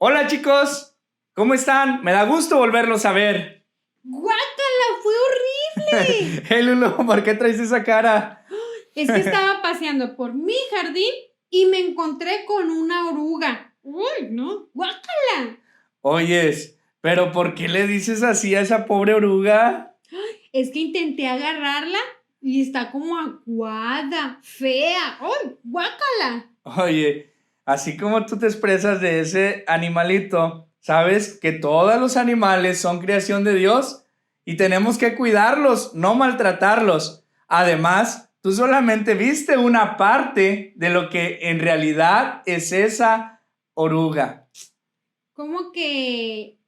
Hola chicos, ¿cómo están? Me da gusto volverlos a ver. ¡Guácala! ¡Fue horrible! Hey Lulu, ¿por qué traes esa cara? Es que estaba paseando por mi jardín y me encontré con una oruga. ¡Uy, no! ¡Guácala! Oyes, pero ¿por qué le dices así a esa pobre oruga? Es que intenté agarrarla y está como aguada, fea. ¡Uy, guácala! Oye, así como tú te expresas de ese animalito, ¿sabes que todos los animales son creación de Dios? Y tenemos que cuidarlos, no maltratarlos. Además, tú solamente viste una parte de lo que en realidad es esa oruga. Como que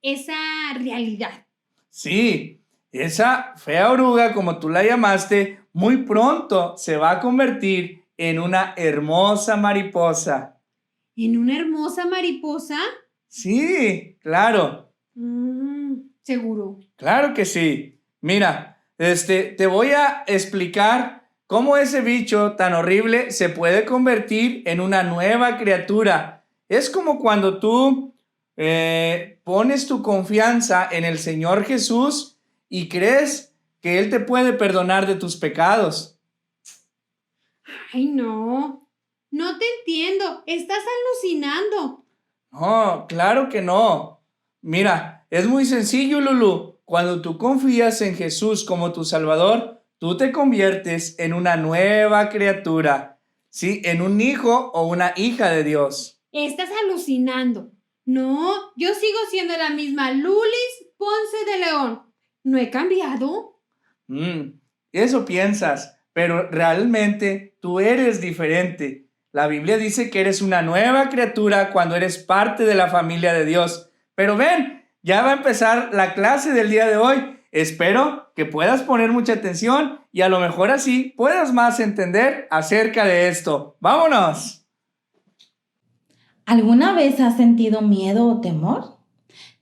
esa realidad. Sí, esa fea oruga, como tú la llamaste, muy pronto se va a convertir en una hermosa mariposa. ¿En una hermosa mariposa? Sí, claro, Seguro. claro que sí. Mira, te voy a explicar cómo ese bicho tan horrible se puede convertir en una nueva criatura. Es como cuando tú pones tu confianza en el Señor Jesús y crees que Él te puede perdonar de tus pecados. Ay, no. No te entiendo. Estás alucinando. No, claro que no. Mira, es muy sencillo, Lulu. Cuando tú confías en Jesús como tu Salvador, tú te conviertes en una nueva criatura, ¿sí? En un hijo o una hija de Dios. Estás alucinando. No, yo sigo siendo la misma Lulis Ponce de León. ¿No he cambiado? Eso piensas, pero realmente tú eres diferente. La Biblia dice que eres una nueva criatura cuando eres parte de la familia de Dios. Pero ven, ya va a empezar la clase del día de hoy. Espero que puedas poner mucha atención y a lo mejor así puedas más entender acerca de esto. ¡Vámonos! ¿Alguna vez has sentido miedo o temor?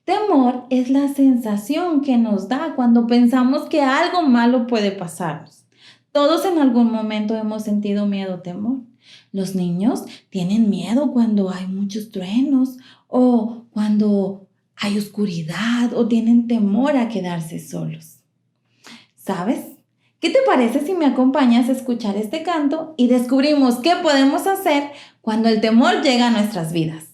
Temor es la sensación que nos da cuando pensamos que algo malo puede pasarnos. Todos en algún momento hemos sentido miedo o temor. Los niños tienen miedo cuando hay muchos truenos o cuando hay oscuridad o tienen temor a quedarse solos. ¿Sabes? ¿Qué te parece si me acompañas a escuchar este canto y descubrimos qué podemos hacer cuando el temor llega a nuestras vidas?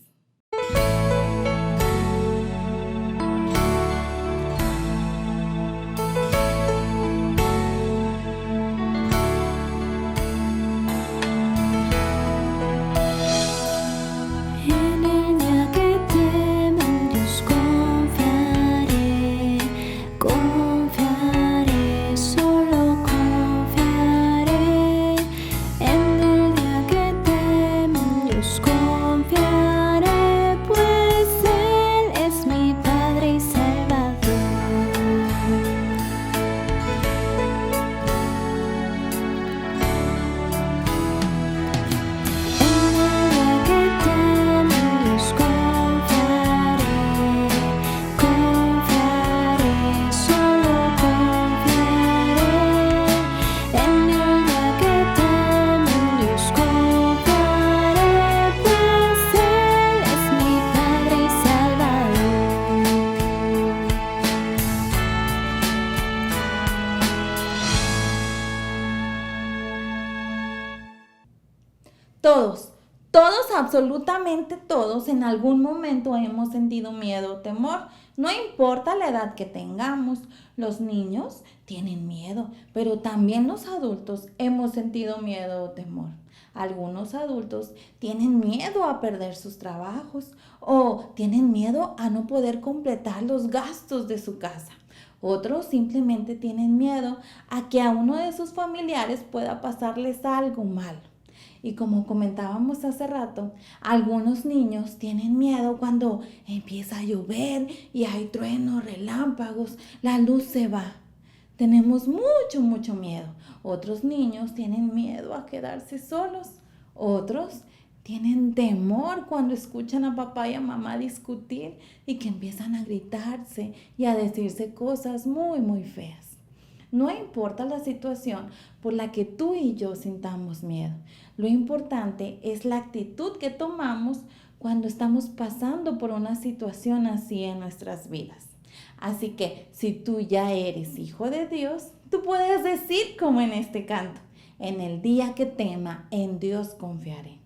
En el día que teme en Dios confiaré, confiaré, solo confiaré. En el día que teme en Dios confiaré, pues Él es mi Padre y Salvador. En el día que teme en Dios confiaré, pues Él es mi Padre y Salvador. Todos, absolutamente todos en algún momento hemos sentido miedo o temor. No importa la edad que tengamos, los niños tienen miedo, pero también los adultos hemos sentido miedo o temor. Algunos adultos tienen miedo a perder sus trabajos o tienen miedo a no poder completar los gastos de su casa. Otros simplemente tienen miedo a que a uno de sus familiares pueda pasarles algo malo. Y como comentábamos hace rato, algunos niños tienen miedo cuando empieza a llover y hay truenos, relámpagos, la luz se va. Tenemos mucho miedo. Otros niños tienen miedo a quedarse solos. Otros tienen temor cuando escuchan a papá y a mamá discutir y que empiezan a gritarse y a decirse cosas muy feas. No importa la situación por la que tú y yo sintamos miedo. Lo importante es la actitud que tomamos cuando estamos pasando por una situación así en nuestras vidas. Así que si tú ya eres hijo de Dios, tú puedes decir como en este canto: en el día que tema, en Dios confiaré.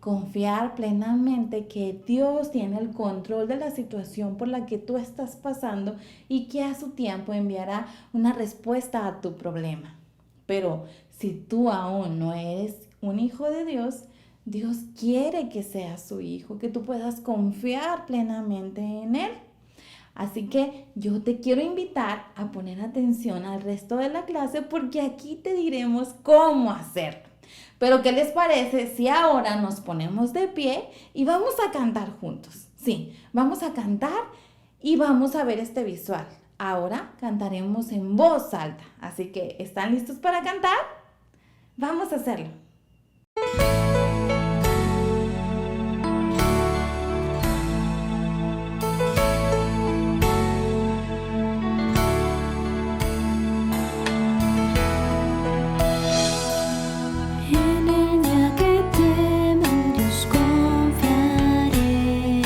Confiar plenamente que Dios tiene el control de la situación por la que tú estás pasando y que a su tiempo enviará una respuesta a tu problema. Pero si tú aún no eres un hijo de Dios, Dios quiere que seas su hijo, que tú puedas confiar plenamente en Él. Así que yo te quiero invitar a poner atención al resto de la clase porque aquí te diremos cómo hacerlo. Pero ¿qué les parece si ahora nos ponemos de pie y vamos a cantar juntos? Sí, vamos a cantar y vamos a ver este visual. Ahora cantaremos en voz alta. Así que, ¿están listos para cantar? Vamos a hacerlo. En el día que teme, en Dios confiaré,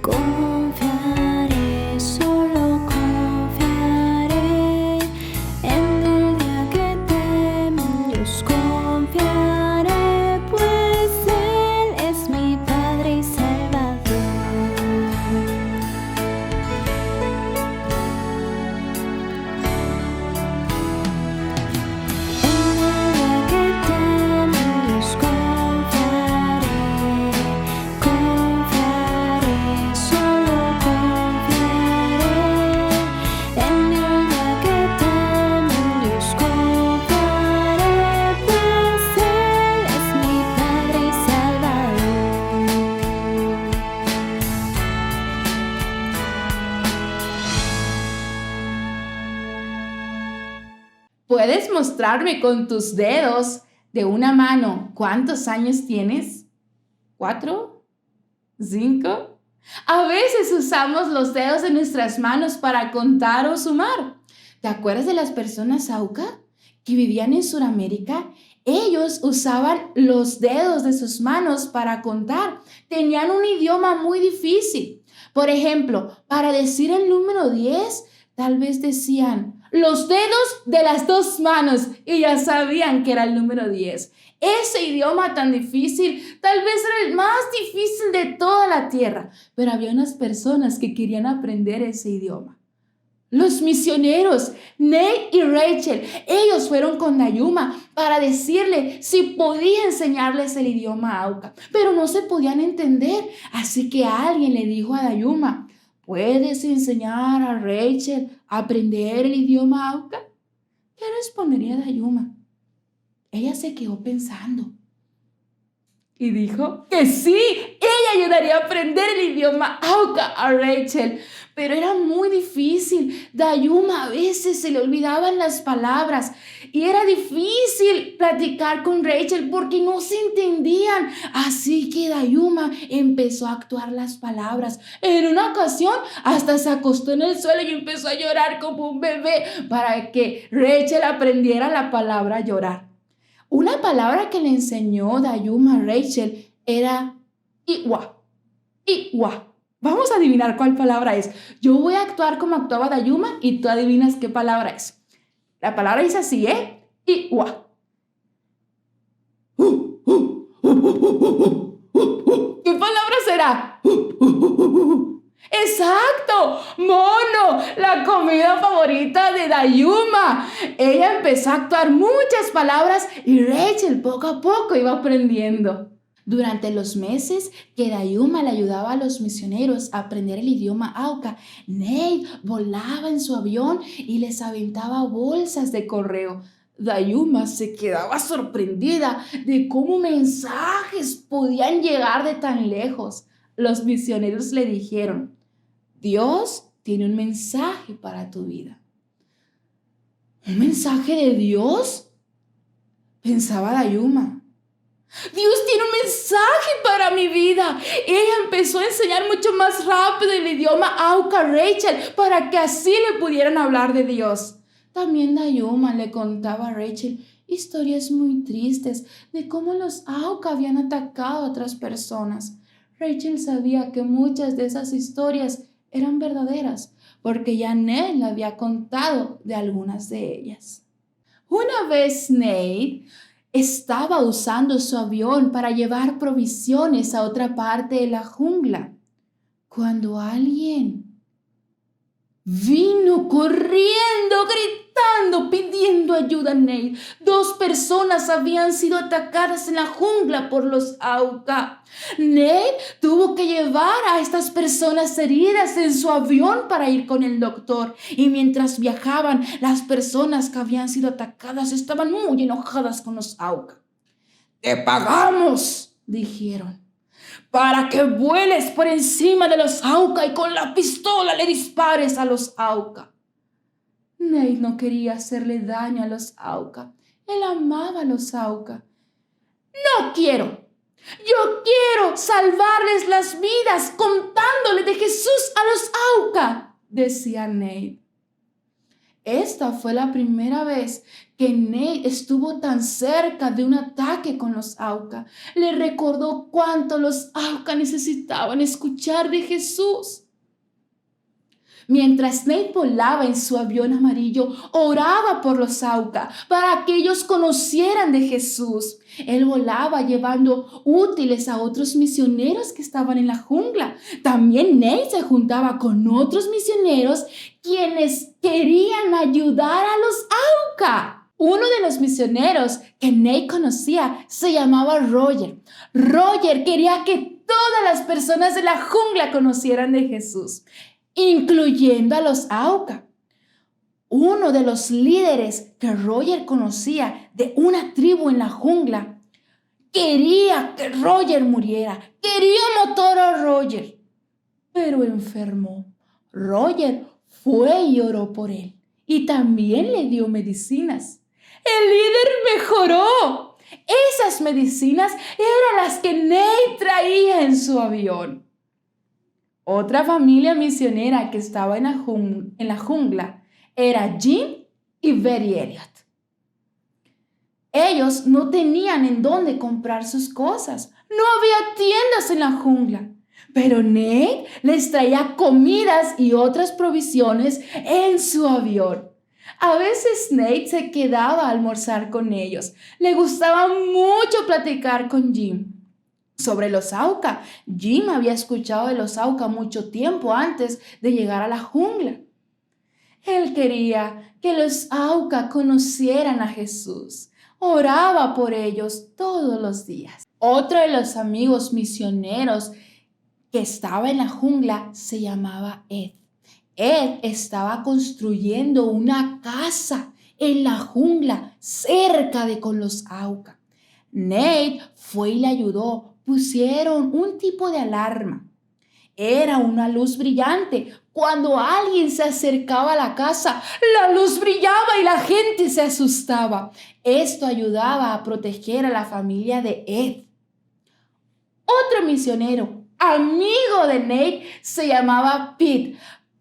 confiaré, solo confiaré. En el día que teme, en Dios confiaré, pues Él es mi Padre y Salvador. Confiaré, solo confiaré. En el día que teme, en Dios confiaré, pues Él es mi Padre y Salvador. ¿Puedes mostrarme con tus dedos de una mano cuántos años tienes? ¿4? ¿5? A veces usamos los dedos de nuestras manos para contar o sumar. ¿Te acuerdas de las personas Auca que vivían en Sudamérica? Ellos usaban los dedos de sus manos para contar. Tenían un idioma muy difícil. Por ejemplo, para decir el número 10, tal vez decían los dedos de las dos manos y ya sabían que era el número 10. Ese idioma tan difícil, tal vez era el más difícil de toda la tierra, pero había unas personas que querían aprender ese idioma. Los misioneros, Nate y Rachel, ellos fueron con Dayuma para decirle si podía enseñarles el idioma Auca, pero no se podían entender, así que alguien le dijo a Dayuma: ¿puedes enseñar a Rachel a aprender el idioma Auca? ¿Qué respondería Dayuma? Ella se quedó pensando y dijo que sí, ella ayudaría a aprender el idioma Auca a Rachel, pero era muy difícil. Dayuma a veces se le olvidaban las palabras y era difícil platicar con Rachel porque no se entendían. Así que Dayuma empezó a actuar las palabras. En una ocasión hasta se acostó en el suelo y empezó a llorar como un bebé para que Rachel aprendiera la palabra llorar. Una palabra que le enseñó Dayuma a Rachel era iwa. Iwa. Vamos a adivinar cuál palabra es. Yo voy a actuar como actuaba Dayuma y tú adivinas qué palabra es. La palabra dice así, ¿eh? Iwa. ¿Qué palabra será? ¡Exacto! ¡Mono! La comida favorita de Dayuma. Ella empezó a actuar muchas palabras y Rachel poco a poco iba aprendiendo. Durante los meses que Dayuma le ayudaba a los misioneros a aprender el idioma Auca, Nate volaba en su avión y les aventaba bolsas de correo. Dayuma se quedaba sorprendida de cómo mensajes podían llegar de tan lejos. Los misioneros le dijeron: Dios tiene un mensaje para tu vida. ¿Un mensaje de Dios? Pensaba Dayuma. Dios tiene un mensaje para mi vida. Ella empezó a enseñar mucho más rápido el idioma Auca a Rachel para que así le pudieran hablar de Dios. También Dayuma le contaba a Rachel historias muy tristes de cómo los Auca habían atacado a otras personas. Rachel sabía que muchas de esas historias eran verdaderas, porque ya Nate le había contado de algunas de ellas. Una vez Nate estaba usando su avión para llevar provisiones a otra parte de la jungla, cuando alguien vino corriendo, gritando, pidiendo ayuda a Nate. 2 personas habían sido atacadas en la jungla por los Auca. Nate tuvo que llevar a estas personas heridas en su avión para ir con el doctor. Y mientras viajaban, las personas que habían sido atacadas estaban muy enojadas con los Auca. «Te pagamos», dijeron, «para que vueles por encima de los Auca y con la pistola le dispares a los Auca». Nate no quería hacerle daño a los Auca. Él amaba a los Auca. «No quiero. Yo quiero salvarles las vidas contándole de Jesús a los Auca», decía Nate. Esta fue la primera vez que Nate estuvo tan cerca de un ataque con los Auca. Le recordó cuánto los Auca necesitaban escuchar de Jesús. Mientras Nate volaba en su avión amarillo, oraba por los Auca para que ellos conocieran de Jesús. Él volaba llevando útiles a otros misioneros que estaban en la jungla. También Nate se juntaba con otros misioneros quienes querían ayudar a los Auca. Uno de los misioneros que Nate conocía se llamaba Roger. Roger quería que todas las personas de la jungla conocieran de Jesús, incluyendo a los Auca. Uno de los líderes que Roger conocía de una tribu en la jungla quería que Roger muriera, quería matar a Roger, pero enfermó. Roger fue y oró por él y también le dio medicinas. El líder mejoró. Esas medicinas eran las que Nate traía en su avión. Otra familia misionera que estaba en la jungla era Jim y Betty Elliot. Ellos no tenían en dónde comprar sus cosas. No había tiendas en la jungla. Pero Nate les traía comidas y otras provisiones en su avión. A veces Nate se quedaba a almorzar con ellos. Le gustaba mucho platicar con Jim sobre los Auca. Jim había escuchado de los Auca mucho tiempo antes de llegar a la jungla. Él quería que los Auca conocieran a Jesús. Oraba por ellos todos los días. Otro de los amigos misioneros que estaba en la jungla se llamaba Ed. Ed estaba construyendo una casa en la jungla cerca de con los Auca. Nate fue y le ayudó. Pusieron un tipo de alarma. Era una luz brillante. Cuando alguien se acercaba a la casa, la luz brillaba y la gente se asustaba. Esto ayudaba a proteger a la familia de Ed. Otro misionero, amigo de Nate, se llamaba Pete.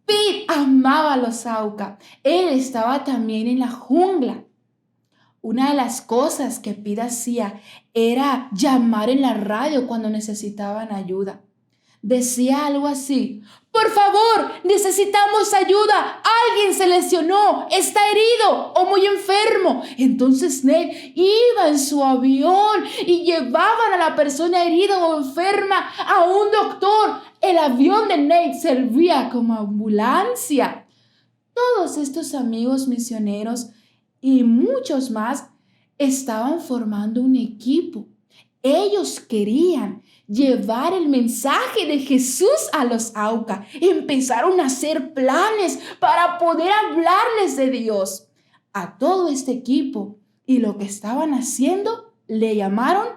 Pete amaba a los Auca. Él estaba también en la jungla. Una de las cosas que Pete hacía era llamar en la radio cuando necesitaban ayuda. Decía algo así: «Por favor, necesitamos ayuda. Alguien se lesionó, está herido o muy enfermo». Entonces Nate iba en su avión y llevaban a la persona herida o enferma a un doctor. El avión de Nate servía como ambulancia. Todos estos amigos misioneros y muchos más estaban formando un equipo. Ellos querían llevar el mensaje de Jesús a los Auca. Empezaron a hacer planes para poder hablarles de Dios. A todo este equipo y lo que estaban haciendo le llamaron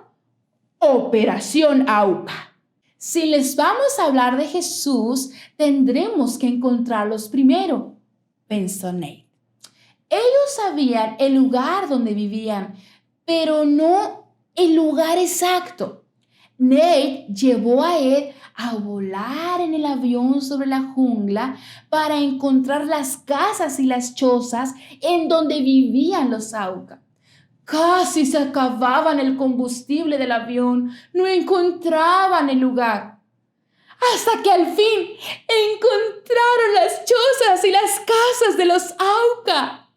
Operación Auca. Si les vamos a hablar de Jesús, tendremos que encontrarlos primero, pensó Nate. Ellos sabían el lugar donde vivían, pero no el lugar exacto. Nate llevó a Ed a volar en el avión sobre la jungla para encontrar las casas y las chozas en donde vivían los Auca. Casi se acababan el combustible del avión, no encontraban el lugar. hasta que al fin encontraron las chozas y las casas de los Auca.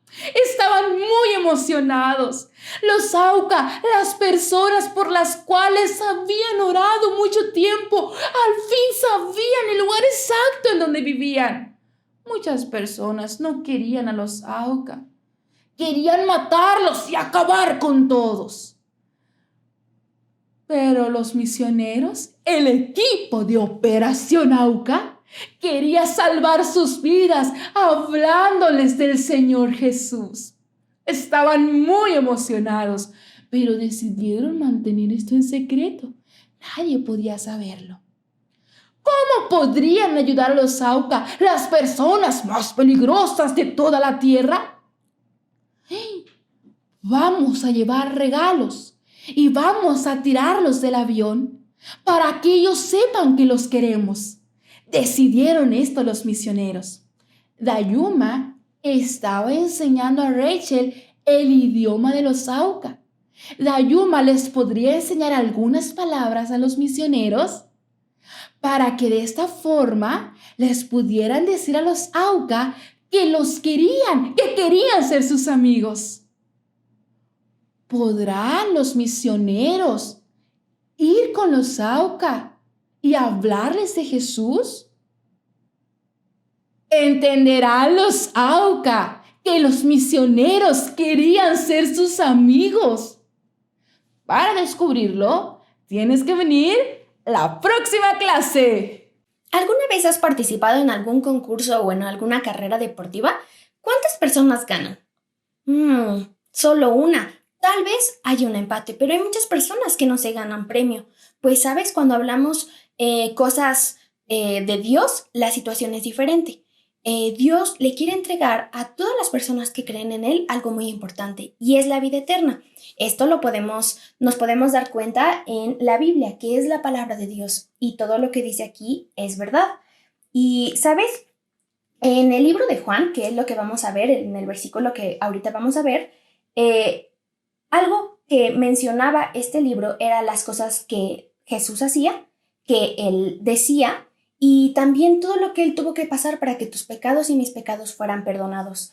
Estaban muy emocionados. Los Auca, las personas por las cuales habían orado mucho tiempo, al fin sabían el lugar exacto en donde vivían. Muchas personas no querían a los Auca. Querían matarlos y acabar con todos. Pero los misioneros, el equipo de Operación Auca, quería salvar sus vidas hablándoles del Señor Jesús. Estaban muy emocionados, pero decidieron mantener esto en secreto. Nadie podía saberlo. ¿Cómo podrían ayudar a los Auca, las personas más peligrosas de toda la tierra? Vamos a llevar regalos y vamos a tirarlos del avión para que ellos sepan que los queremos. Decidieron esto los misioneros. Dayuma estaba enseñando a Rachel el idioma de los Auca. Dayuma les podría enseñar algunas palabras a los misioneros para que de esta forma les pudieran decir a los Auca que los querían, que querían ser sus amigos. ¿Podrán los misioneros ir con los Auca y hablarles de Jesús? ¿Entenderán los Auca que los misioneros querían ser sus amigos? Para descubrirlo, tienes que venir la próxima clase. ¿Alguna vez has participado en algún concurso o en alguna carrera deportiva? ¿Cuántas personas ganan? Solo una. Tal vez haya un empate, pero hay muchas personas que no se ganan premio. Pues, ¿sabes? Cuando hablamos cosas de Dios, la situación es diferente. Dios le quiere entregar a todas las personas que creen en Él algo muy importante, y es la vida eterna. Esto nos podemos dar cuenta en la Biblia, que es la palabra de Dios, y todo lo que dice aquí es verdad. Y, ¿sabes? En el libro de Juan, que es lo que vamos a ver, en el versículo que ahorita vamos a ver, algo que mencionaba este libro era las cosas que Jesús hacía, que Él decía, y también todo lo que Él tuvo que pasar para que tus pecados y mis pecados fueran perdonados.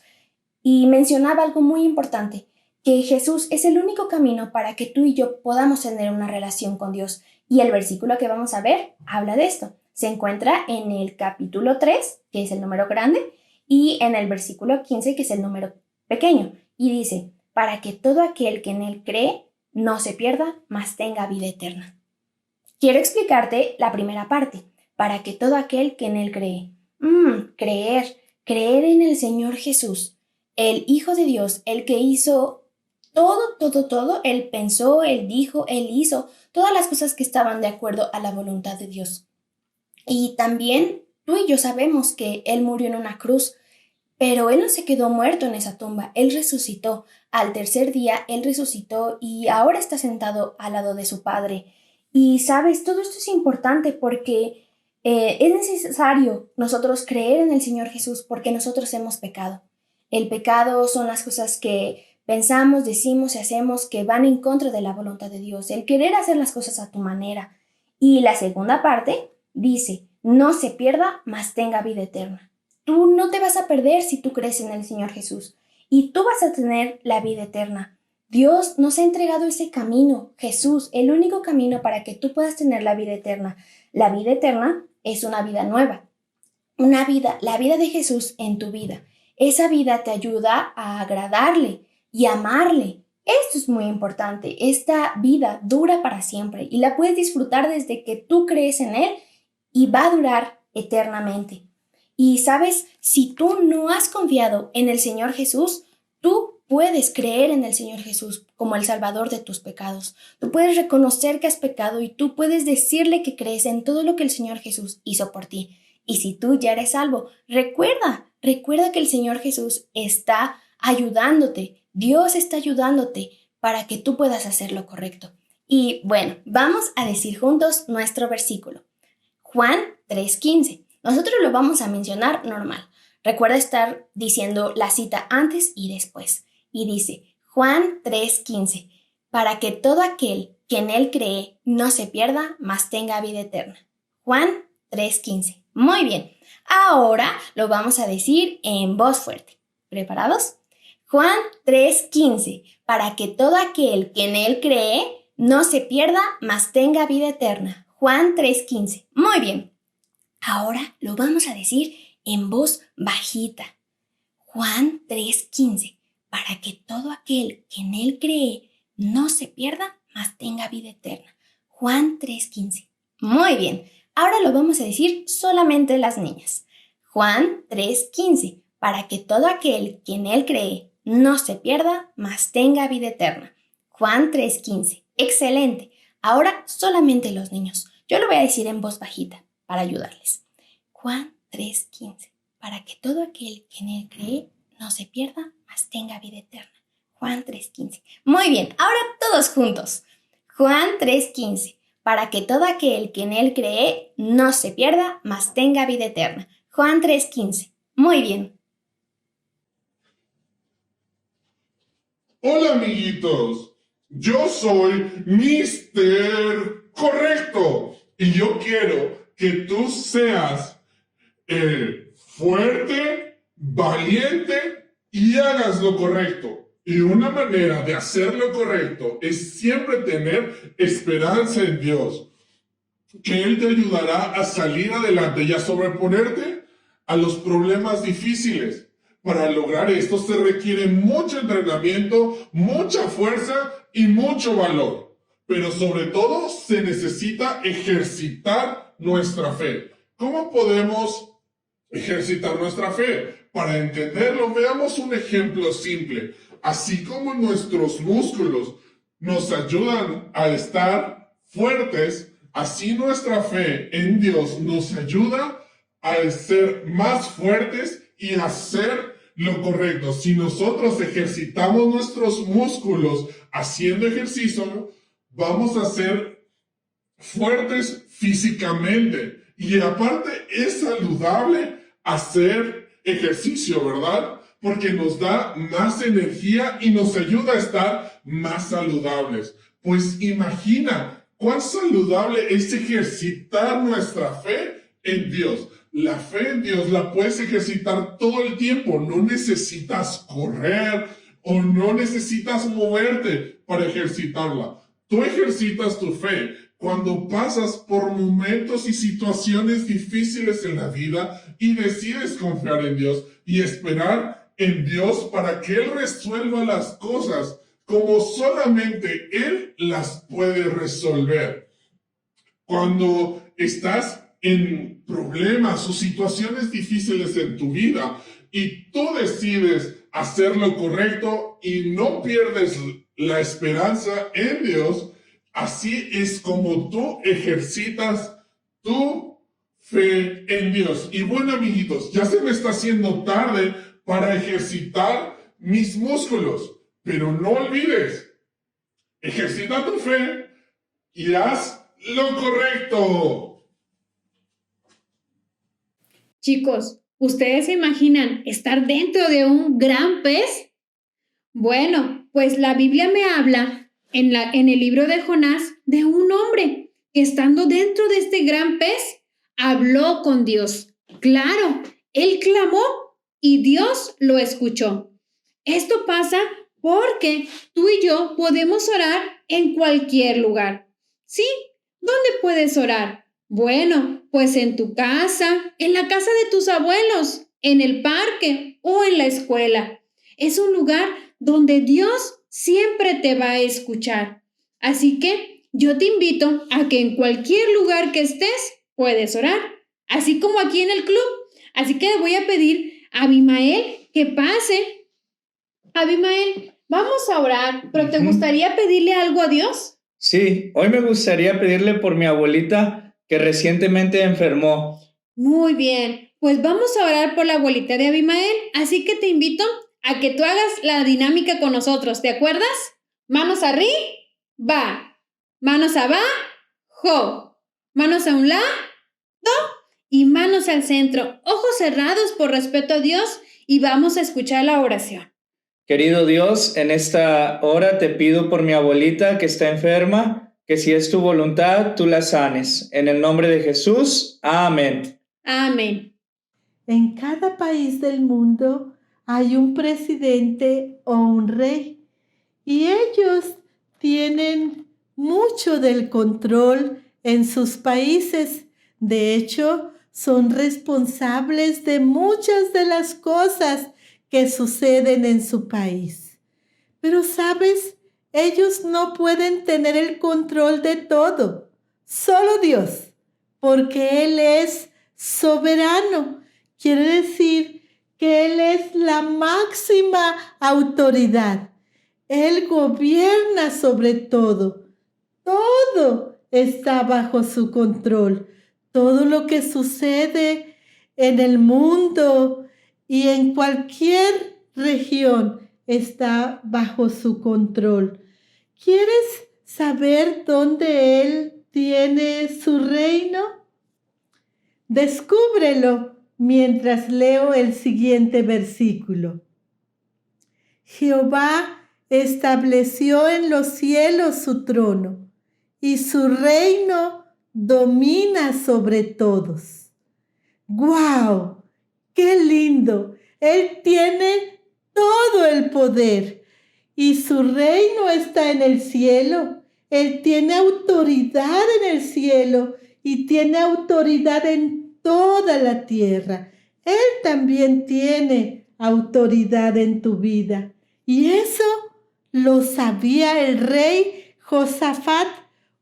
Y mencionaba algo muy importante, que Jesús es el único camino para que tú y yo podamos tener una relación con Dios. Y el versículo que vamos a ver habla de esto. Se encuentra en el capítulo 3, que es el número grande, y en el versículo 15, que es el número pequeño. Y dice, para que todo aquel que en Él cree no se pierda, mas tenga vida eterna. Quiero explicarte la primera parte. Para que todo aquel que en Él cree. Creer en el Señor Jesús, el Hijo de Dios, el que hizo todo. Él pensó, Él dijo, Él hizo todas las cosas que estaban de acuerdo a la voluntad de Dios. Y también tú y yo sabemos que Él murió en una cruz, pero Él no se quedó muerto en esa tumba. Él resucitó. Al tercer día, Él resucitó y ahora está sentado al lado de su Padre. Y sabes, todo esto es importante porque es necesario nosotros creer en el Señor Jesús porque nosotros hemos pecado. El pecado son las cosas que pensamos, decimos y hacemos que van en contra de la voluntad de Dios. El querer hacer las cosas a tu manera. Y la segunda parte dice, no se pierda, mas tenga vida eterna. Tú no te vas a perder si tú crees en el Señor Jesús. Y tú vas a tener la vida eterna. Dios nos ha entregado ese camino, Jesús, el único camino para que tú puedas tener la vida eterna. La vida eterna es una vida nueva, la vida de Jesús en tu vida. Esa vida te ayuda a agradarle y amarle. Esto es muy importante. Esta vida dura para siempre y la puedes disfrutar desde que tú crees en Él y va a durar eternamente. Y sabes, si tú no has confiado en el Señor Jesús, tú puedes creer en el Señor Jesús como el Salvador de tus pecados. Tú puedes reconocer que has pecado y tú puedes decirle que crees en todo lo que el Señor Jesús hizo por ti. Y si tú ya eres salvo, recuerda que el Señor Jesús está ayudándote. Dios está ayudándote para que tú puedas hacer lo correcto. Y bueno, vamos a decir juntos nuestro versículo. Juan 3:15. Nosotros lo vamos a mencionar normal. Recuerda estar diciendo la cita antes y después. Y dice, Juan 3:15, para que todo aquel que en Él cree no se pierda, mas tenga vida eterna. Juan 3:15. Muy bien. Ahora lo vamos a decir en voz fuerte. ¿Preparados? Juan 3:15. Para que todo aquel que en él cree no se pierda, mas tenga vida eterna. Juan 3:15. Muy bien. Ahora lo vamos a decir en voz bajita. Juan 3:15. Para que todo aquel que en él cree no se pierda, mas tenga vida eterna. Juan 3:15. Muy bien. Ahora lo vamos a decir solamente las niñas. Juan 3:15. Para que todo aquel que en él cree no se pierda, mas tenga vida eterna. Juan 3:15. Excelente. Ahora solamente los niños. Yo lo voy a decir en voz bajita para ayudarles. Juan 3:15. Para que todo aquel que en él cree no se pierda, mas tenga vida eterna. Juan 3:15. Muy bien. Ahora todos juntos. Juan 3:15. Para que todo aquel que en él cree no se pierda, mas tenga vida eterna. Juan 3:15. Muy bien. Hola amiguitos, yo soy Mr. Correcto y yo quiero que tú seas fuerte, valiente y hagas lo correcto. Y una manera de hacer lo correcto es siempre tener esperanza en Dios, que Él te ayudará a salir adelante y a sobreponerte a los problemas difíciles. Para lograr esto se requiere mucho entrenamiento, mucha fuerza y mucho valor. Pero sobre todo se necesita ejercitar nuestra fe. ¿Cómo podemos ejercitar nuestra fe? Para entenderlo, veamos un ejemplo simple. Así como nuestros músculos nos ayudan a estar fuertes, así nuestra fe en Dios nos ayuda a ser más fuertes y a hacer lo correcto. Si nosotros ejercitamos nuestros músculos haciendo ejercicio, vamos a ser fuertes físicamente. Y aparte es saludable hacer ejercicio, ¿verdad? Porque nos da más energía y nos ayuda a estar más saludables. Pues imagina cuán saludable es ejercitar nuestra fe en Dios. La fe en Dios la puedes ejercitar todo el tiempo. No necesitas correr o no necesitas moverte para ejercitarla. Tú ejercitas tu fe cuando pasas por momentos y situaciones difíciles en la vida y decides confiar en Dios y esperar en Dios para que Él resuelva las cosas como solamente Él las puede resolver. Cuando estás en problemas o situaciones difíciles en tu vida y tú decides hacer lo correcto y no pierdes la esperanza en Dios, así es como tú ejercitas tu fe en Dios. Y bueno, amiguitos, ya se me está haciendo tarde para ejercitar mis músculos, pero no olvides, ejercita tu fe y haz lo correcto. Chicos, ¿ustedes se imaginan estar dentro de un gran pez? Bueno, pues la Biblia me habla en el libro de Jonás de un hombre que estando dentro de este gran pez habló con Dios. Claro, él clamó y Dios lo escuchó. Esto pasa porque tú y yo podemos orar en cualquier lugar. ¿Sí? ¿Dónde puedes orar? Bueno, pues en tu casa, en la casa de tus abuelos, en el parque o en la escuela. Es un lugar donde Dios siempre te va a escuchar. Así que yo te invito a que en cualquier lugar que estés puedes orar, así como aquí en el club. Así que le voy a pedir a Abimael que pase. Abimael, vamos a orar, pero ¿te gustaría pedirle algo a Dios? Sí, hoy me gustaría pedirle por mi abuelita que recientemente enfermó. Muy bien, pues vamos a orar por la abuelita de Abimael, así que te invito a que tú hagas la dinámica con nosotros, ¿te acuerdas? Manos arriba, manos abajo, manos a un lado y manos al centro, ojos cerrados por respeto a Dios y vamos a escuchar la oración. Querido Dios, en esta hora te pido por mi abuelita que está enferma, que si es tu voluntad, tú la sanes. En el nombre de Jesús, amén. Amén. En cada país del mundo hay un presidente o un rey y ellos tienen mucho del control en sus países. De hecho, son responsables de muchas de las cosas que suceden en su país. Pero, ¿sabes? Ellos no pueden tener el control de todo. Solo Dios, porque Él es soberano. Quiere decir que Él es la máxima autoridad. Él gobierna sobre todo. Todo está bajo su control. Todo lo que sucede en el mundo y en cualquier región está bajo su control. ¿Quieres saber dónde Él tiene su reino? Descúbrelo mientras leo el siguiente versículo. Jehová estableció en los cielos su trono y su reino domina sobre todos. ¡Guau! ¡Qué lindo! Él tiene todo el poder y su reino está en el cielo. Él tiene autoridad en el cielo y tiene autoridad en toda la tierra. Él también tiene autoridad en tu vida. Y eso lo sabía el rey Josafat,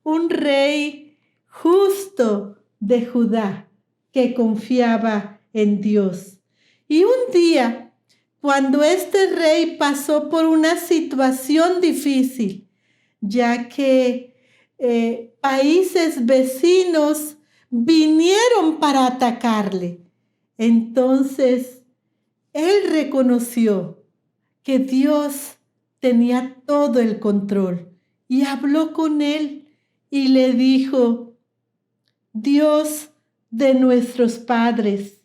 un rey justo de Judá que confiaba en Dios. Y un día, cuando este rey pasó por una situación difícil, ya que países vecinos vinieron para atacarle, entonces él reconoció que Dios tenía todo el control y habló con él y le dijo: Dios de nuestros padres,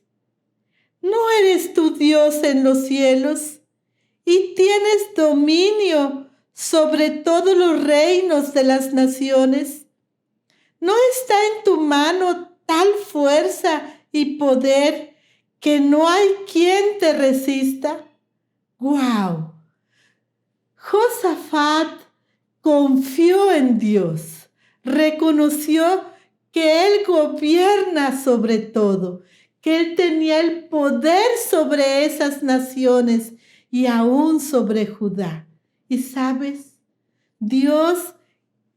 ¿no eres tú Dios en los cielos y tienes dominio sobre todos los reinos de las naciones? ¿No está en tu mano tal fuerza y poder que no hay quien te resista? ¡Guau! Josafat confió en Dios, reconoció que Él gobierna sobre todo, que Él tenía el poder sobre esas naciones y aún sobre Judá. Y sabes, Dios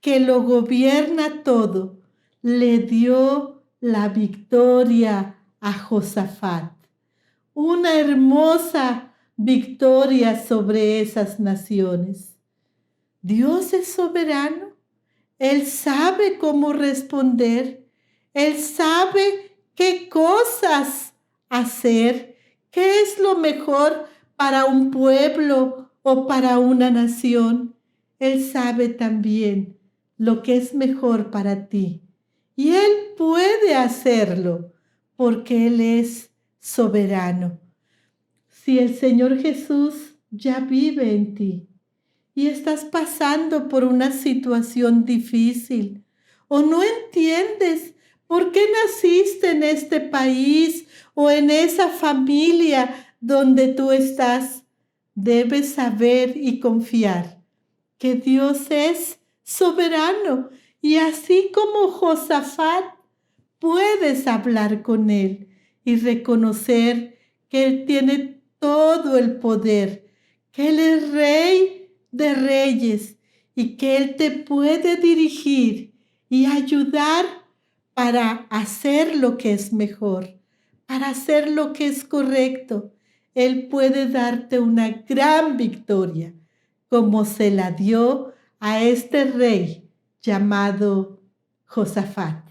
que lo gobierna todo, le dio la victoria a Josafat. Una hermosa victoria sobre esas naciones. Dios es soberano. Él sabe cómo responder. Él sabe qué cosas hacer, qué es lo mejor para un pueblo o para una nación. Él sabe también lo que es mejor para ti. Y Él puede hacerlo porque Él es soberano. Si el Señor Jesús ya vive en ti y estás pasando por una situación difícil o no entiendes por qué naciste en este país o en esa familia donde tú estás, debes saber y confiar que Dios es soberano y así como Josafat, puedes hablar con Él y reconocer que Él tiene todo el poder, que Él es Rey de Reyes y que Él te puede dirigir y ayudar para hacer lo que es mejor, para hacer lo que es correcto. Él puede darte una gran victoria, como se la dio a este rey llamado Josafat.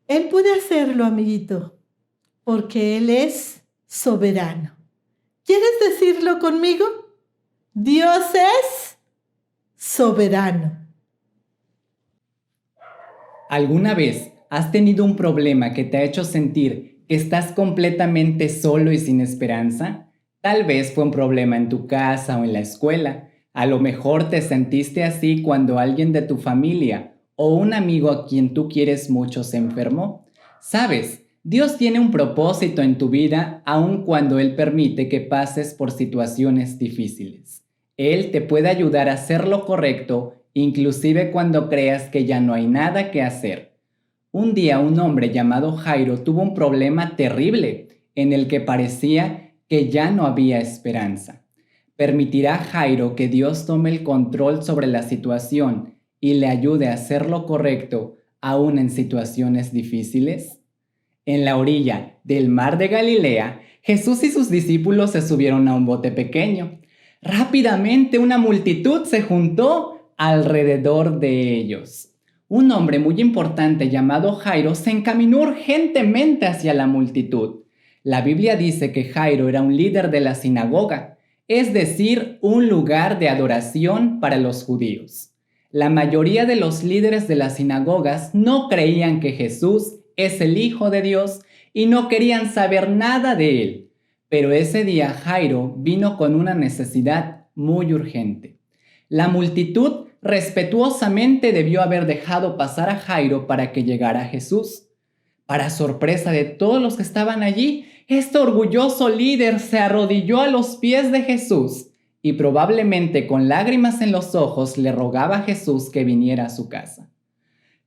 Él puede hacerlo, amiguito, porque Él es soberano. ¿Quieres decirlo conmigo? Dios es soberano. ¿Alguna vez has tenido un problema que te ha hecho sentir que estás completamente solo y sin esperanza? Tal vez fue un problema en tu casa o en la escuela, A lo mejor te sentiste así cuando alguien de tu familia o un amigo a quien tú quieres mucho se enfermó. ¿Sabes? Dios tiene un propósito en tu vida aun cuando Él permite que pases por situaciones difíciles. Él te puede ayudar a hacer lo correcto, inclusive cuando creas que ya no hay nada que hacer. Un día un hombre llamado Jairo tuvo un problema terrible en el que parecía que ya no había esperanza. ¿Permitirá Jairo que Dios tome el control sobre la situación y le ayude a hacer lo correcto aún en situaciones difíciles? En la orilla del mar de Galilea, Jesús y sus discípulos se subieron a un bote pequeño. Rápidamente una multitud se juntó alrededor de ellos. Un hombre muy importante llamado Jairo se encaminó urgentemente hacia la multitud. La Biblia dice que Jairo era un líder de la sinagoga, es decir, un lugar de adoración para los judíos. La mayoría de los líderes de las sinagogas no creían que Jesús es el Hijo de Dios y no querían saber nada de él. Pero ese día Jairo vino con una necesidad muy urgente. La multitud respetuosamente debió haber dejado pasar a Jairo para que llegara Jesús. Para sorpresa de todos los que estaban allí, este orgulloso líder se arrodilló a los pies de Jesús y probablemente con lágrimas en los ojos le rogaba a Jesús que viniera a su casa.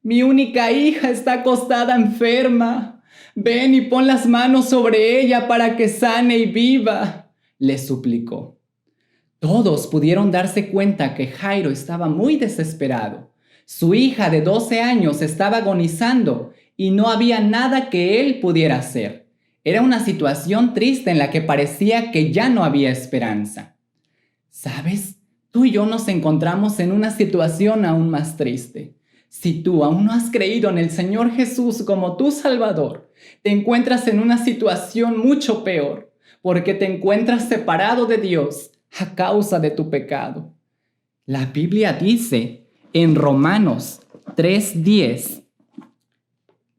«Mi única hija está acostada enferma. Ven y pon las manos sobre ella para que sane y viva», le suplicó. Todos pudieron darse cuenta que Jairo estaba muy desesperado. Su hija de 12 años estaba agonizando y no había nada que él pudiera hacer. Era una situación triste en la que parecía que ya no había esperanza. ¿Sabes? Tú y yo nos encontramos en una situación aún más triste. Si tú aún no has creído en el Señor Jesús como tu Salvador, te encuentras en una situación mucho peor, porque te encuentras separado de Dios a causa de tu pecado. La Biblia dice en Romanos 3:10,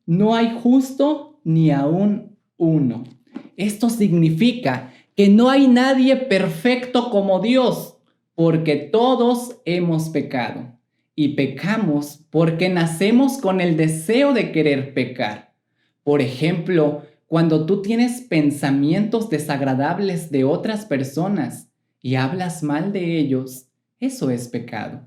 no hay justo ni aún uno. Esto significa que no hay nadie perfecto como Dios, porque todos hemos pecado. Y pecamos porque nacemos con el deseo de querer pecar. Por ejemplo, cuando tú tienes pensamientos desagradables de otras personas y hablas mal de ellos, eso es pecado.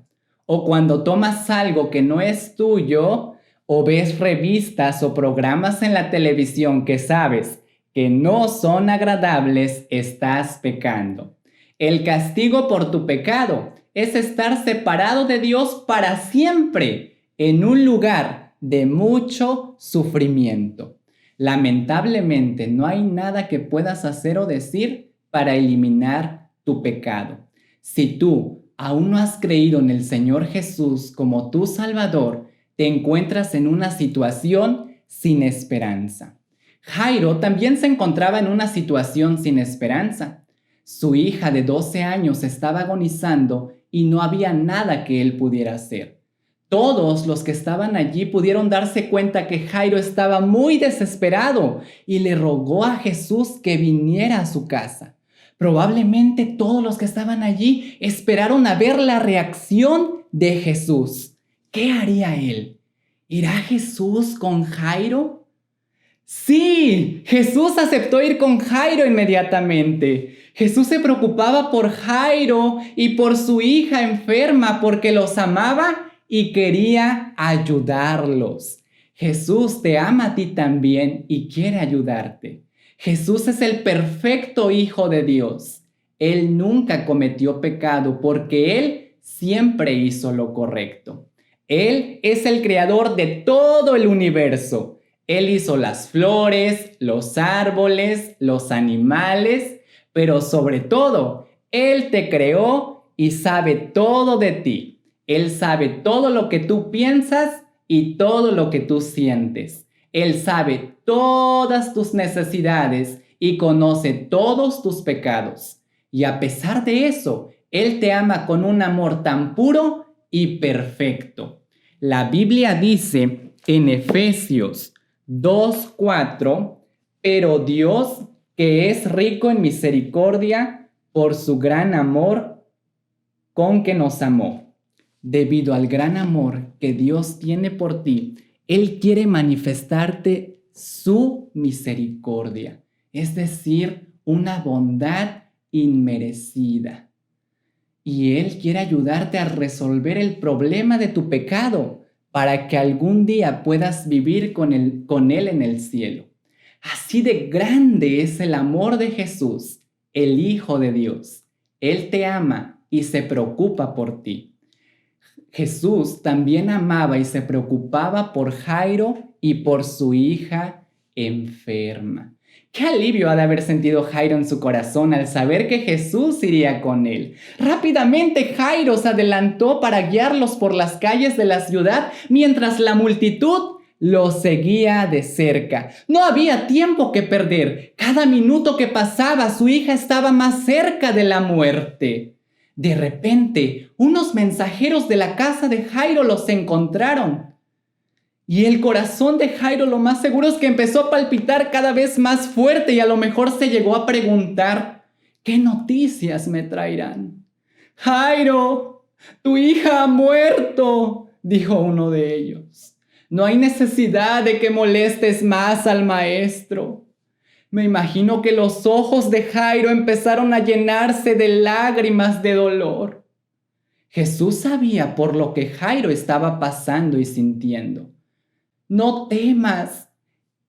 O cuando tomas algo que no es tuyo, o ves revistas o programas en la televisión que sabes que no son agradables, estás pecando. El castigo por tu pecado es estar separado de Dios para siempre en un lugar de mucho sufrimiento. Lamentablemente, no hay nada que puedas hacer o decir para eliminar tu pecado. Si tú aún no has creído en el Señor Jesús como tu Salvador, te encuentras en una situación sin esperanza. Jairo también se encontraba en una situación sin esperanza. Su hija de 12 años estaba agonizando y no había nada que él pudiera hacer. Todos los que estaban allí pudieron darse cuenta que Jairo estaba muy desesperado y le rogó a Jesús que viniera a su casa. Probablemente todos los que estaban allí esperaron a ver la reacción de Jesús. ¿Qué haría él? ¿Irá Jesús con Jairo? Sí, Jesús aceptó ir con Jairo inmediatamente. Jesús se preocupaba por Jairo y por su hija enferma porque los amaba y quería ayudarlos. Jesús te ama a ti también y quiere ayudarte. Jesús es el perfecto Hijo de Dios. Él nunca cometió pecado porque Él siempre hizo lo correcto. Él es el creador de todo el universo. Él hizo las flores, los árboles, los animales, pero sobre todo, Él te creó y sabe todo de ti. Él sabe todo lo que tú piensas y todo lo que tú sientes. Él sabe todas tus necesidades y conoce todos tus pecados. Y a pesar de eso, Él te ama con un amor tan puro y perfecto. La Biblia dice en Efesios 2:4, pero Dios, que es rico en misericordia, por su gran amor con que nos amó. Debido al gran amor que Dios tiene por ti, Él quiere manifestarte su misericordia, es decir, una bondad inmerecida. Y Él quiere ayudarte a resolver el problema de tu pecado para que algún día puedas vivir con Él en el cielo. Así de grande es el amor de Jesús, el Hijo de Dios. Él te ama y se preocupa por ti. Jesús también amaba y se preocupaba por Jairo y por su hija enferma. Qué alivio ha de haber sentido Jairo en su corazón al saber que Jesús iría con él. Rápidamente Jairo se adelantó para guiarlos por las calles de la ciudad mientras la multitud los seguía de cerca. No había tiempo que perder. Cada minuto que pasaba, su hija estaba más cerca de la muerte. De repente, unos mensajeros de la casa de Jairo los encontraron. Y el corazón de Jairo lo más seguro es que empezó a palpitar cada vez más fuerte y a lo mejor se llegó a preguntar, ¿qué noticias me traerán? Jairo, tu hija ha muerto, dijo uno de ellos. No hay necesidad de que molestes más al maestro. Me imagino que los ojos de Jairo empezaron a llenarse de lágrimas de dolor. Jesús sabía por lo que Jairo estaba pasando y sintiendo. No temas,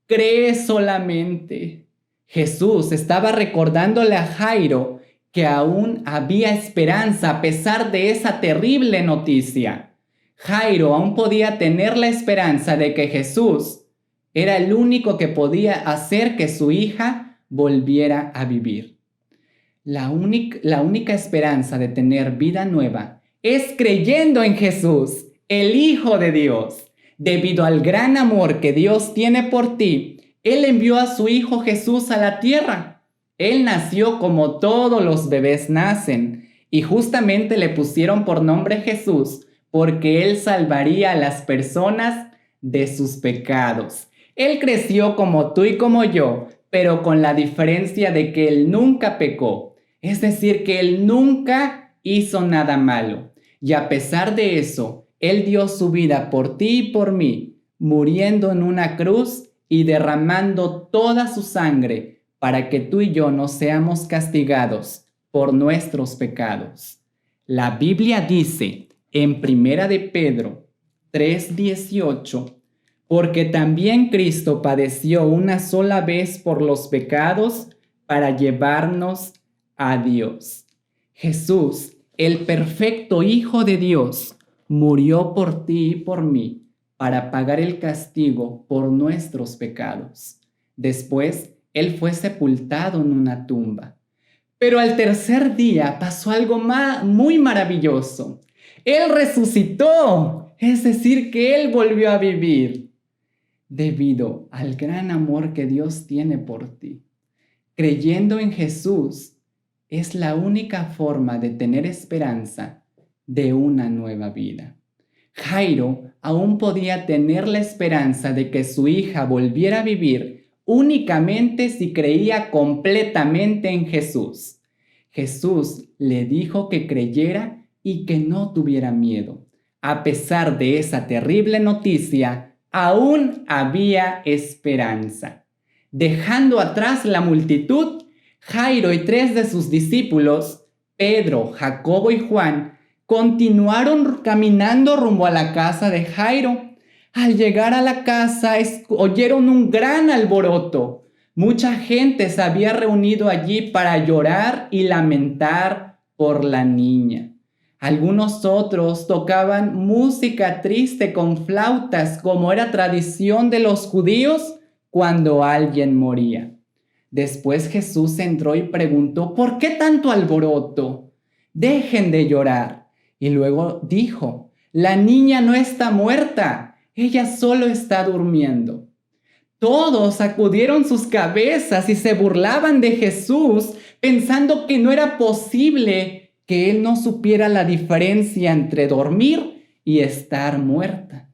cree solamente. Jesús estaba recordándole a Jairo que aún había esperanza a pesar de esa terrible noticia. Jairo aún podía tener la esperanza de que Jesús era el único que podía hacer que su hija volviera a vivir. La única esperanza de tener vida nueva es creyendo en Jesús, el Hijo de Dios. Debido al gran amor que Dios tiene por ti, Él envió a su Hijo Jesús a la tierra. Él nació como todos los bebés nacen, y justamente le pusieron por nombre Jesús, porque Él salvaría a las personas de sus pecados. Él creció como tú y como yo, pero con la diferencia de que Él nunca pecó. Es decir, que Él nunca hizo nada malo. Y a pesar de eso, Él dio su vida por ti y por mí, muriendo en una cruz y derramando toda su sangre para que tú y yo no seamos castigados por nuestros pecados. La Biblia dice en 1 de Pedro 3:18, porque también Cristo padeció una sola vez por los pecados para llevarnos a Dios. Jesús, el perfecto Hijo de Dios, murió por ti y por mí para pagar el castigo por nuestros pecados. Después, Él fue sepultado en una tumba. Pero al tercer día pasó algo muy maravilloso. Él resucitó, es decir, que Él volvió a vivir. Debido al gran amor que Dios tiene por ti. Creyendo en Jesús es la única forma de tener esperanza de una nueva vida. Jairo aún podía tener la esperanza de que su hija volviera a vivir únicamente si creía completamente en Jesús. Jesús le dijo que creyera y que no tuviera miedo. A pesar de esa terrible noticia, aún había esperanza. Dejando atrás la multitud, Jairo y 3 de sus discípulos, Pedro, Jacobo y Juan, continuaron caminando rumbo a la casa de Jairo. Al llegar a la casa, oyeron un gran alboroto. Mucha gente se había reunido allí para llorar y lamentar por la niña. Algunos otros tocaban música triste con flautas, como era tradición de los judíos cuando alguien moría. Después Jesús entró y preguntó, ¿por qué tanto alboroto? Dejen de llorar. Y luego dijo, la niña no está muerta, ella solo está durmiendo. Todos sacudieron sus cabezas y se burlaban de Jesús, pensando que no era posible que Él no supiera la diferencia entre dormir y estar muerta.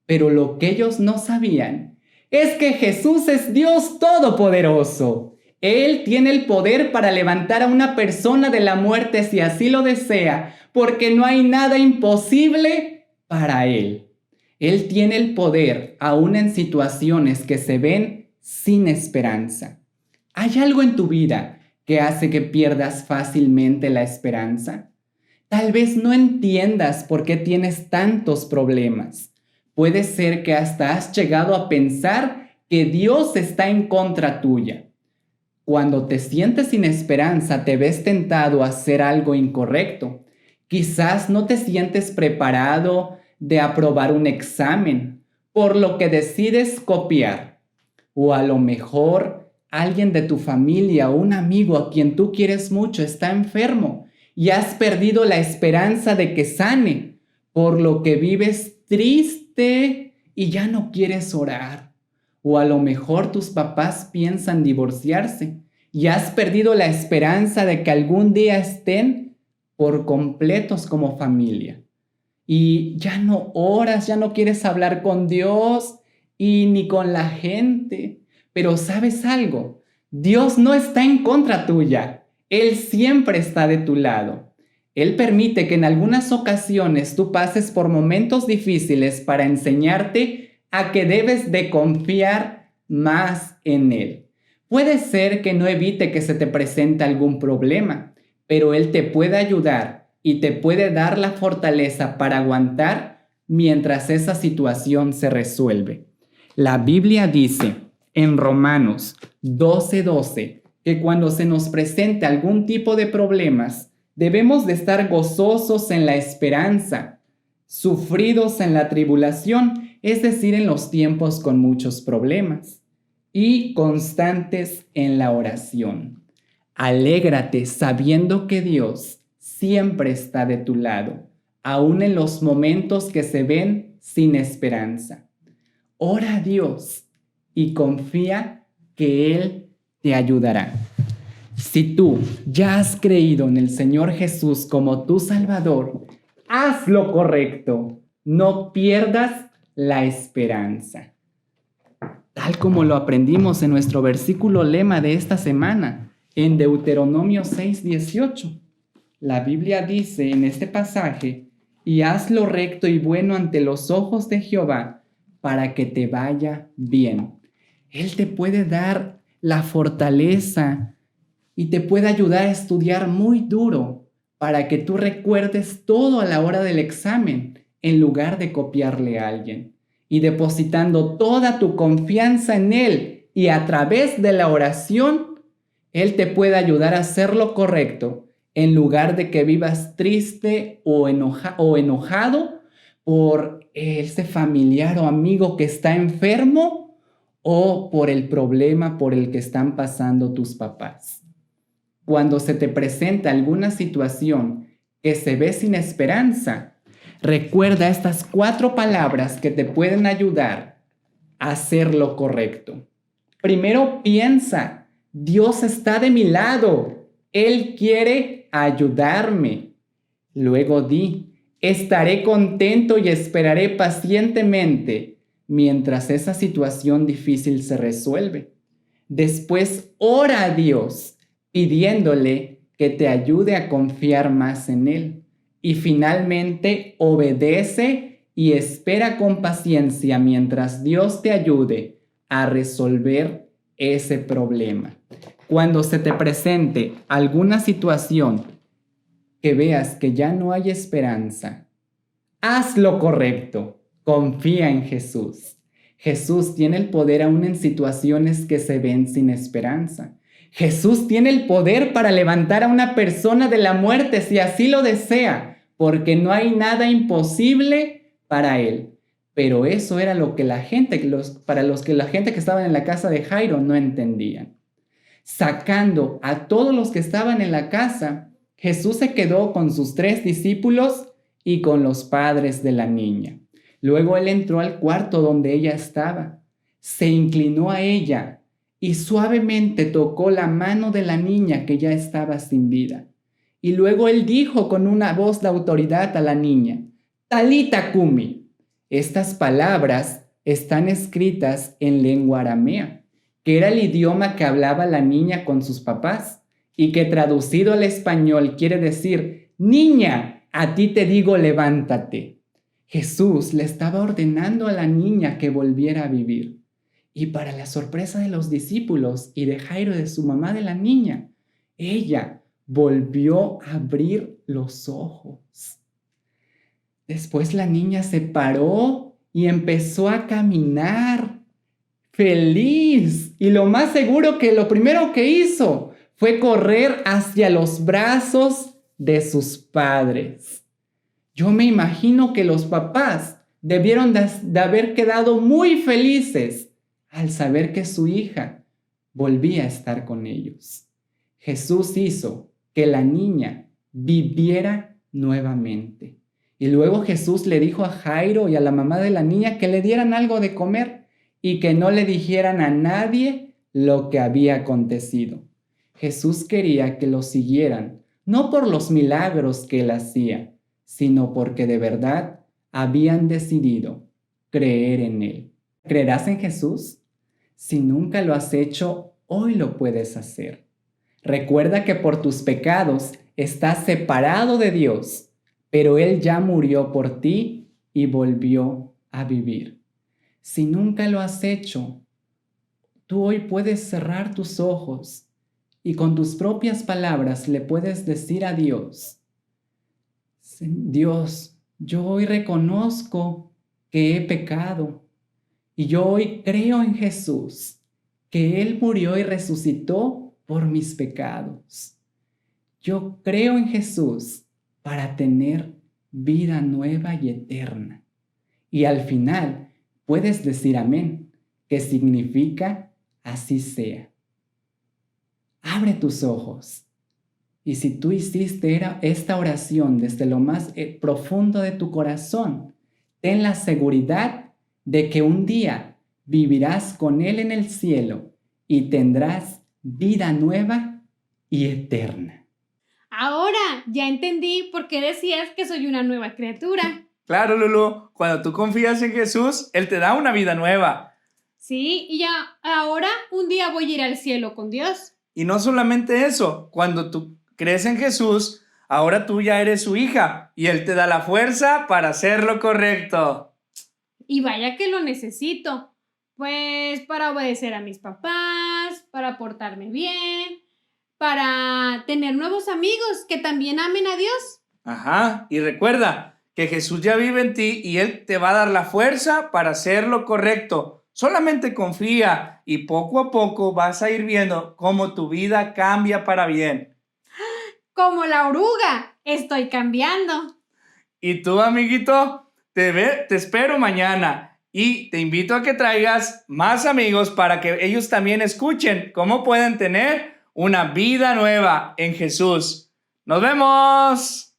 Pero lo que ellos no sabían es que Jesús es Dios Todopoderoso. Él tiene el poder para levantar a una persona de la muerte si así lo desea, porque no hay nada imposible para Él. Él tiene el poder aún en situaciones que se ven sin esperanza. ¿Hay algo en tu vida que hace que pierdas fácilmente la esperanza? Tal vez no entiendas por qué tienes tantos problemas. Puede ser que hasta has llegado a pensar que Dios está en contra tuya. Cuando te sientes sin esperanza, te ves tentado a hacer algo incorrecto. Quizás no te sientes preparado de aprobar un examen, por lo que decides copiar. O a lo mejor alguien de tu familia o un amigo a quien tú quieres mucho está enfermo y has perdido la esperanza de que sane, por lo que vives triste y ya no quieres orar. O a lo mejor tus papás piensan divorciarse y has perdido la esperanza de que algún día estén por completos como familia. Y ya no oras, ya no quieres hablar con Dios y ni con la gente. Pero ¿sabes algo? Dios no está en contra tuya. Él siempre está de tu lado. Él permite que en algunas ocasiones tú pases por momentos difíciles para enseñarte a que debes de confiar más en Él. Puede ser que no evite que se te presente algún problema, pero Él te puede ayudar y te puede dar la fortaleza para aguantar mientras esa situación se resuelve. La Biblia dice en Romanos 12:12 que cuando se nos presente algún tipo de problemas, debemos de estar gozosos en la esperanza, sufridos en la tribulación, es decir, en los tiempos con muchos problemas, y constantes en la oración. Alégrate sabiendo que Dios siempre está de tu lado, aun en los momentos que se ven sin esperanza. Ora a Dios y confía que Él te ayudará. Si tú ya has creído en el Señor Jesús como tu Salvador, haz lo correcto. No pierdas la esperanza. Tal como lo aprendimos en nuestro versículo lema de esta semana, en Deuteronomio 6:18. La Biblia dice en este pasaje, y haz lo recto y bueno ante los ojos de Jehová, para que te vaya bien. Él te puede dar la fortaleza y te puede ayudar a estudiar muy duro para que tú recuerdes todo a la hora del examen en lugar de copiarle a alguien. Y depositando toda tu confianza en Él y a través de la oración, Él te puede ayudar a hacer lo correcto en lugar de que vivas triste o enojado por ese familiar o amigo que está enfermo o por el problema por el que están pasando tus papás. Cuando se te presenta alguna situación que se ve sin esperanza, recuerda estas 4 palabras que te pueden ayudar a hacer lo correcto. Primero piensa, Dios está de mi lado, Él quiere ayudarme. Luego di, estaré contento y esperaré pacientemente mientras esa situación difícil se resuelve. Después ora a Dios, pidiéndole que te ayude a confiar más en Él. Y finalmente, obedece y espera con paciencia mientras Dios te ayude a resolver ese problema. Cuando se te presente alguna situación que veas que ya no hay esperanza, haz lo correcto. Confía en Jesús. Jesús tiene el poder aún en situaciones que se ven sin esperanza. Jesús tiene el poder para levantar a una persona de la muerte si así lo desea, porque no hay nada imposible para Él. Pero eso era lo que la gente que estaban en la casa de Jairo no entendían. Sacando a todos los que estaban en la casa, Jesús se quedó con sus 3 discípulos y con los padres de la niña. Luego Él entró al cuarto donde ella estaba, se inclinó a ella y suavemente tocó la mano de la niña que ya estaba sin vida. Y luego Él dijo con una voz de autoridad a la niña, Talita Cumi. Estas palabras están escritas en lengua aramea, que era el idioma que hablaba la niña con sus papás y que traducido al español quiere decir: niña, a ti te digo levántate. Jesús le estaba ordenando a la niña que volviera a vivir. Y para la sorpresa de los discípulos y de Jairo, de su mamá de la niña, ella volvió a abrir los ojos. Después la niña se paró y empezó a caminar feliz. Y lo más seguro que lo primero que hizo fue correr hacia los brazos de sus padres. Yo me imagino que los papás debieron de haber quedado muy felices al saber que su hija volvía a estar con ellos. Jesús hizo que la niña viviera nuevamente. Y luego Jesús le dijo a Jairo y a la mamá de la niña que le dieran algo de comer y que no le dijeran a nadie lo que había acontecido. Jesús quería que lo siguieran, no por los milagros que él hacía, sino porque de verdad habían decidido creer en él. ¿Creerás en Jesús? Si nunca lo has hecho, hoy lo puedes hacer. Recuerda que por tus pecados estás separado de Dios, pero Él ya murió por ti y volvió a vivir. Si nunca lo has hecho, tú hoy puedes cerrar tus ojos y con tus propias palabras le puedes decir a Dios: Dios, yo hoy reconozco que he pecado y yo hoy creo en Jesús, que Él murió y resucitó por mis pecados. Yo creo en Jesús para tener vida nueva y eterna. Y al final puedes decir amén, que significa así sea. Abre tus ojos. Y si tú hiciste esta oración desde lo más profundo de tu corazón, ten la seguridad de que un día vivirás con Él en el cielo y tendrás vida nueva y eterna. Ahora ya entendí por qué decías que soy una nueva criatura. Claro, Lulu, cuando tú confías en Jesús, Él te da una vida nueva. Sí, y ya ahora un día voy a ir al cielo con Dios. Y no solamente eso, cuando tú crees en Jesús, ahora tú ya eres su hija y Él te da la fuerza para hacer lo correcto. Y vaya que lo necesito, pues para obedecer a mis papás, para portarme bien, para tener nuevos amigos que también amen a Dios. Ajá, y recuerda que Jesús ya vive en ti y Él te va a dar la fuerza para hacer lo correcto. Solamente confía y poco a poco vas a ir viendo cómo tu vida cambia para bien. Como la oruga, estoy cambiando. Y tú, amiguito, te espero mañana y te invito a que traigas más amigos para que ellos también escuchen cómo pueden tener una vida nueva en Jesús. ¡Nos vemos!